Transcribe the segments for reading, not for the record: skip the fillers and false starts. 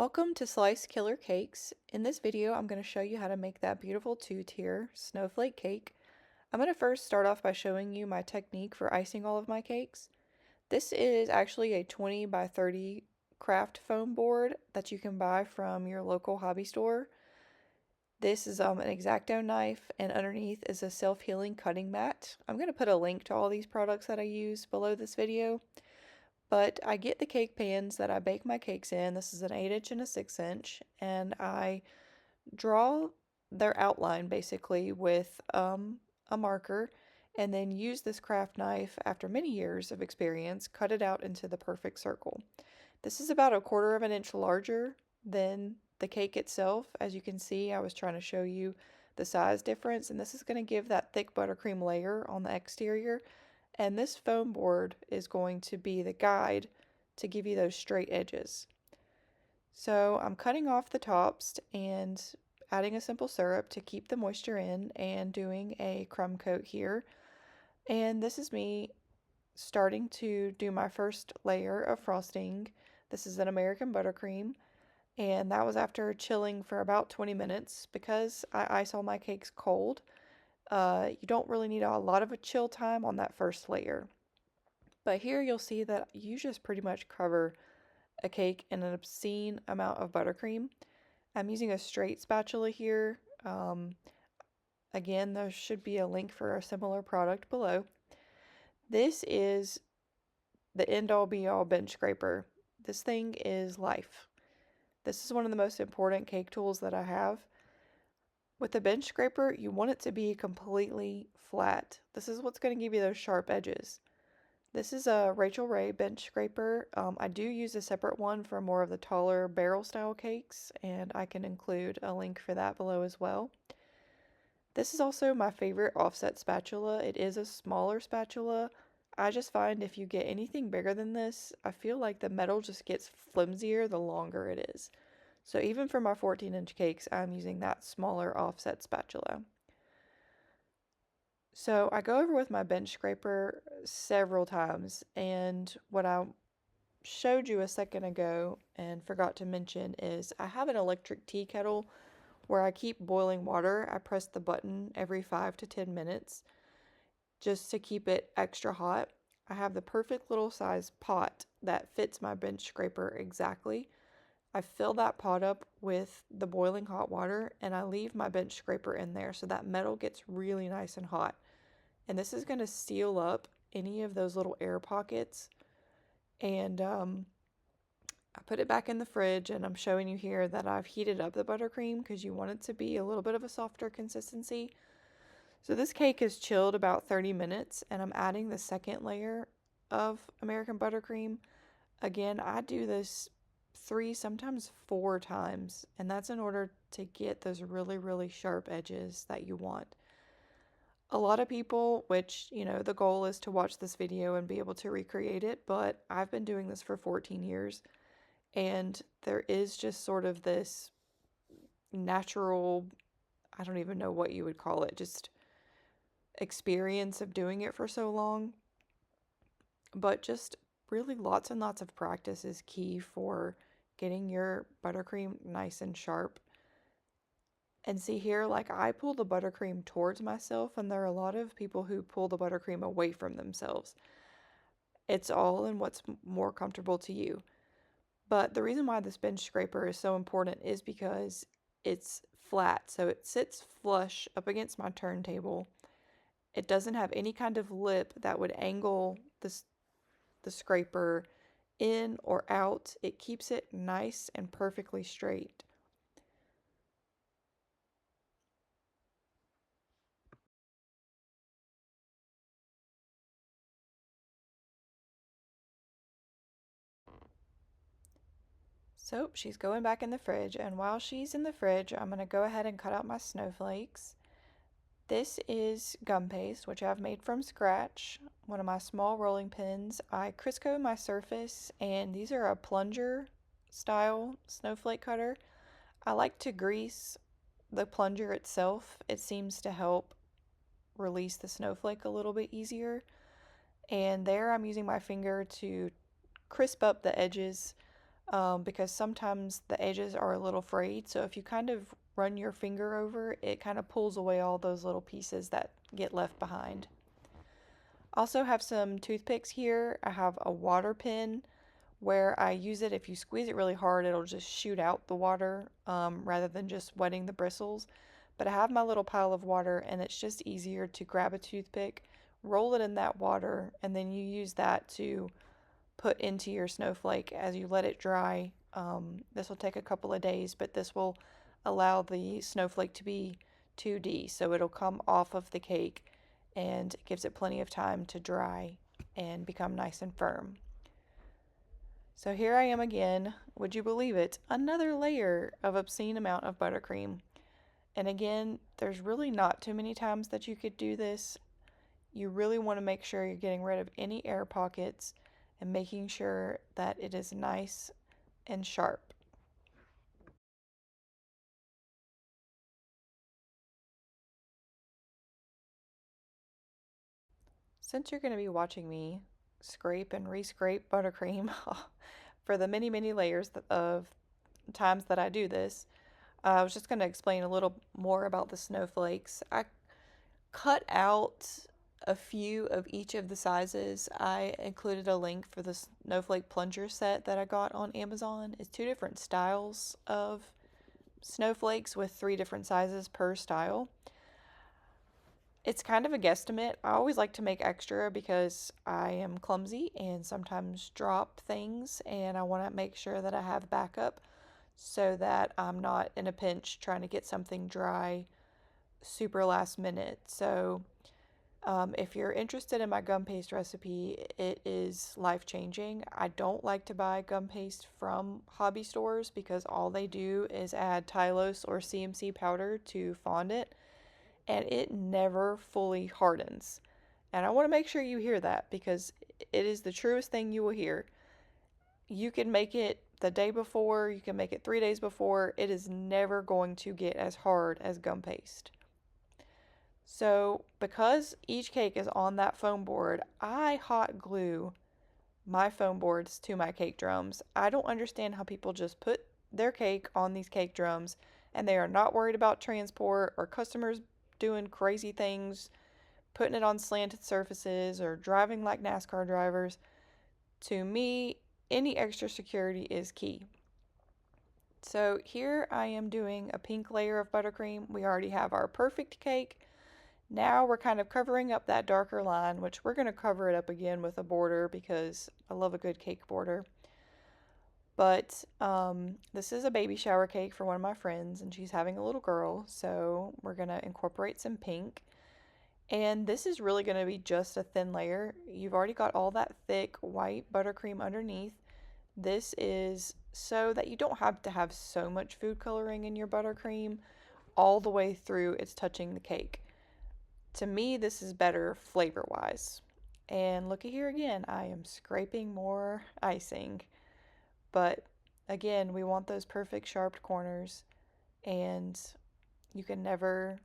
Welcome to Slice Killer Cakes. In this video, I'm going to show you how to make that beautiful two-tier snowflake cake. I'm going to first start off by showing you my technique for icing all of my cakes. This is actually a 20 by 30 craft foam board that you can buy from your local hobby store. This is an X-Acto knife, and underneath is a self-healing cutting mat. I'm going to put a link to all these products that I use below this video. But I get the cake pans that I bake my cakes in. This is an 8" and a 6", and I draw their outline basically with a marker, and then use this craft knife, after many years of experience, cut it out into the perfect circle. This is about 1/4 of an inch larger than the cake itself. As you can see, I was trying to show you the size difference, and this is going to give that thick buttercream layer on the exterior. And this foam board is going to be the guide to give you those straight edges. So I'm cutting off the tops and adding a simple syrup to keep the moisture in, and doing a crumb coat here. And this is me starting to do my first layer of frosting. This is an American buttercream, and that was after chilling for about 20 minutes because I ice all my cakes cold. You don't really need a lot of a chill time on that first layer. But here you'll see that you just pretty much cover a cake in an obscene amount of buttercream. I'm using a straight spatula here. Again, there should be a link for a similar product below. This is the end-all be-all bench scraper. This thing is life. This is one of the most important cake tools that I have. With the bench scraper, you want it to be completely flat. This is what's going to give you those sharp edges. This is a Rachel Ray bench scraper. I do use a separate one for more of the taller barrel style cakes, and I can include a link for that below as well. This is also my favorite offset spatula. It is a smaller spatula. I just find if you get anything bigger than this, I feel like the metal just gets flimsier the longer it is. So even for my 14" cakes, I'm using that smaller offset spatula. So I go over with my bench scraper several times, and what I showed you a second ago and forgot to mention is I have an electric tea kettle where I keep boiling water. I press the button every 5 to 10 minutes just to keep it extra hot. I have the perfect little size pot that fits my bench scraper exactly. I fill that pot up with the boiling hot water, and I leave my bench scraper in there so that metal gets really nice and hot. And this is going to seal up any of those little air pockets. And I put it back in the fridge, and I'm showing you here that I've heated up the buttercream because you want it to be a little bit of a softer consistency. So this cake is chilled about 30 minutes, and I'm adding the second layer of American buttercream. Again, I do this 3, sometimes 4 times, and that's in order to get those really, really sharp edges that you want. A lot of people, which, the goal is to watch this video and be able to recreate it, but I've been doing this for 14 years, and there is just sort of this natural, I don't even know what you would call it, just experience of doing it for so long. But just really lots and lots of practice is key for getting your buttercream nice and sharp. And see here, like, I pull the buttercream towards myself, and there are a lot of people who pull the buttercream away from themselves. It's all in what's more comfortable to you. But the reason why this bench scraper is so important is because it's flat, so it sits flush up against my turntable. It doesn't have any kind of lip that would angle the scraper in or out. It keeps it nice and perfectly straight. So she's going back in the fridge, and while she's in the fridge, I'm going to go ahead and cut out my snowflakes. This is gum paste, which I've made from scratch. One of my small rolling pins. I Crisco my surface, and these are a plunger style snowflake cutter. I like to grease the plunger itself. It seems to help release the snowflake a little bit easier. And there I'm using my finger to crisp up the edges because sometimes the edges are a little frayed. So if you kind of run your finger over, it kind of pulls away all those little pieces that get left behind. Also have some toothpicks here. I have a water pen where I use it. If you squeeze it really hard, it'll just shoot out the water rather than just wetting the bristles. But I have my little pile of water, and it's just easier to grab a toothpick, roll it in that water, and then you use that to put into your snowflake as you let it dry. This will take a couple of days, but this will allow the snowflake to be 2D, so it'll come off of the cake and gives it plenty of time to dry and become nice and firm. So here I am again, would you believe it? Another layer of obscene amount of buttercream. And again, there's really not too many times that you could do this. You really want to make sure you're getting rid of any air pockets and making sure that it is nice and sharp. Since you're going to be watching me scrape and re-scrape buttercream for the many, many layers of times that I do this, I was just going to explain a little more about the snowflakes. I cut out a few of each of the sizes. I included a link for the snowflake plunger set that I got on Amazon. It's two different styles of snowflakes with three different sizes per style. It's kind of a guesstimate. I always like to make extra because I am clumsy and sometimes drop things, and I want to make sure that I have backup so that I'm not in a pinch trying to get something dry super last minute. So, if you're interested in my gum paste recipe, it is life changing. I don't like to buy gum paste from hobby stores because all they do is add Tylose or CMC powder to fondant, and it never fully hardens. And I want to make sure you hear that because it is the truest thing you will hear. You can make it the day before, you can make it 3 days before, it is never going to get as hard as gum paste. So, because each cake is on that foam board, I hot glue my foam boards to my cake drums. I don't understand how people just put their cake on these cake drums and they are not worried about transport or customers doing crazy things, putting it on slanted surfaces or driving like NASCAR drivers. To me, any extra security is key. So here I am doing a pink layer of buttercream. We already have our perfect cake. Now we're kind of covering up that darker line, which we're going to cover it up again with a border because I love a good cake border. But this is a baby shower cake for one of my friends, and she's having a little girl, so we're going to incorporate some pink. And this is really going to be just a thin layer. You've already got all that thick white buttercream underneath. This is so that you don't have to have so much food coloring in your buttercream all the way through it's touching the cake. To me, this is better flavor wise. And looky here again, I am scraping more icing. But again, we want those perfect sharp corners, and you can never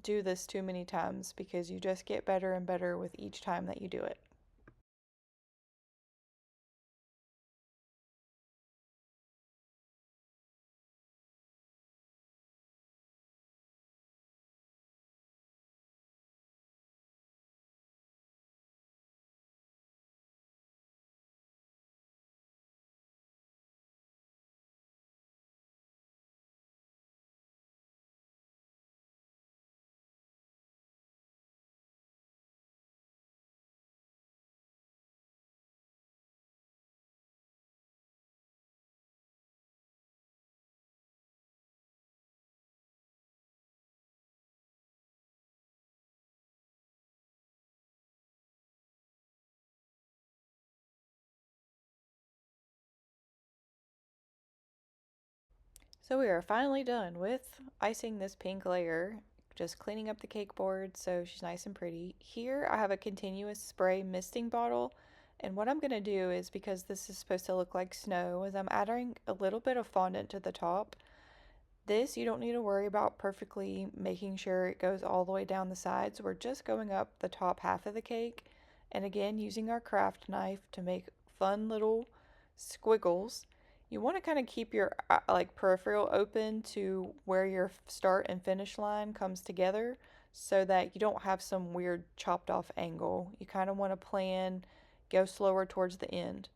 do this too many times because you just get better and better with each time that you do it. So we are finally done with icing this pink layer, just cleaning up the cake board so she's nice and pretty. Here I have a continuous spray misting bottle, and what I'm going to do is, because this is supposed to look like snow, is I'm adding a little bit of fondant to the top. This you don't need to worry about perfectly making sure it goes all the way down the sides. We're just going up the top half of the cake, and again using our craft knife to make fun little squiggles. You want to kind of keep your like peripheral open to where your start and finish line comes together so that you don't have some weird chopped off angle. You kind of want to plan, go slower towards the end.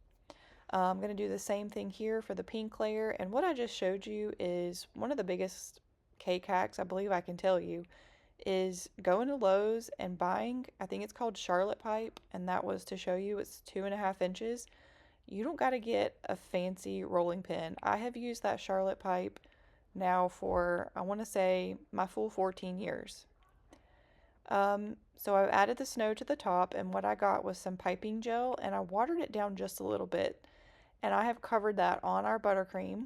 I'm going to do the same thing here for the pink layer, and what I just showed you is one of the biggest cake hacks I believe I can tell you is going to Lowe's and buying, I think it's called Charlotte pipe, and that was to show you it's 2.5 inches. You don't got to get a fancy rolling pin. I have used that Charlotte pipe now for, I want to say, my full 14 years. So I've added the snow to the top, and what I got was some piping gel, and I watered it down just a little bit. And I have covered that on our buttercream.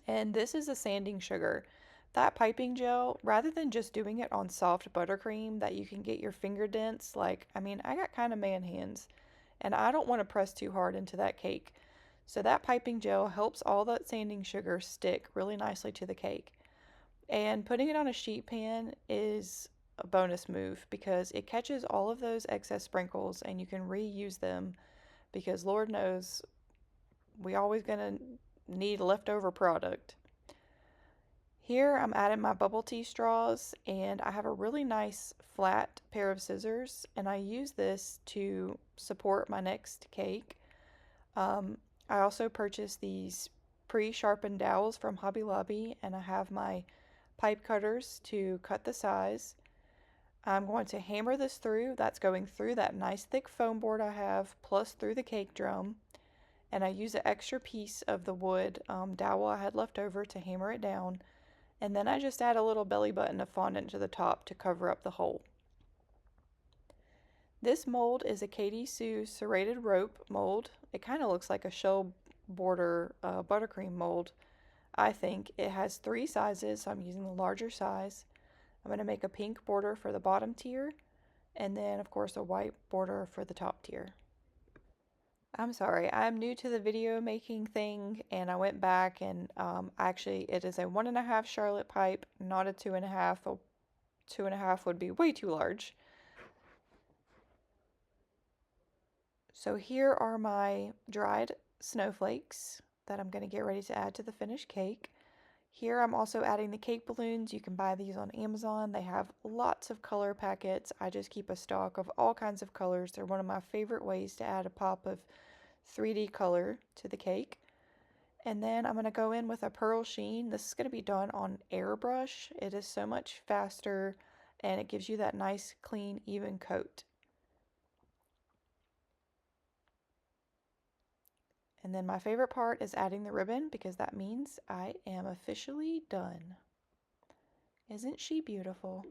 And this is a sanding sugar. That piping gel, rather than just doing it on soft buttercream that you can get your finger dents, like, I mean, I got kind of man hands, and I don't want to press too hard into that cake. So that piping gel helps all that sanding sugar stick really nicely to the cake. And putting it on a sheet pan is a bonus move because it catches all of those excess sprinkles and you can reuse them because Lord knows we always gonna need leftover product. Here I'm adding my bubble tea straws and I have a really nice flat pair of scissors and I use this to support my next cake. Um, I also purchased these pre-sharpened dowels from Hobby Lobby and I have my pipe cutters to cut the size. I'm going to hammer this through. That's going through that nice thick foam board I have plus through the cake drum. And I use an extra piece of the wood dowel I had left over to hammer it down. And then I just add a little belly button of fondant to the top to cover up the hole. This mold is a Katie Sue serrated rope mold. It kind of looks like a shell border buttercream mold, I think. It has 3 sizes, so I'm using the larger size. I'm going to make a pink border for the bottom tier, and then of course a white border for the top tier. I'm sorry, I'm new to the video making thing, and I went back and actually it is a 1.5 Charlotte pipe, not a 2.5. A 2.5 would be way too large. So here are my dried snowflakes that I'm going to get ready to add to the finished cake. Here I'm also adding the cake balloons. You can buy these on Amazon. They have lots of color packets. I just keep a stock of all kinds of colors. They're one of my favorite ways to add a pop of 3D color to the cake. And then I'm going to go in with a pearl sheen. This is going to be done on airbrush. It is so much faster and it gives you that nice, clean, even coat. And then my favorite part is adding the ribbon because that means I am officially done. Isn't she beautiful?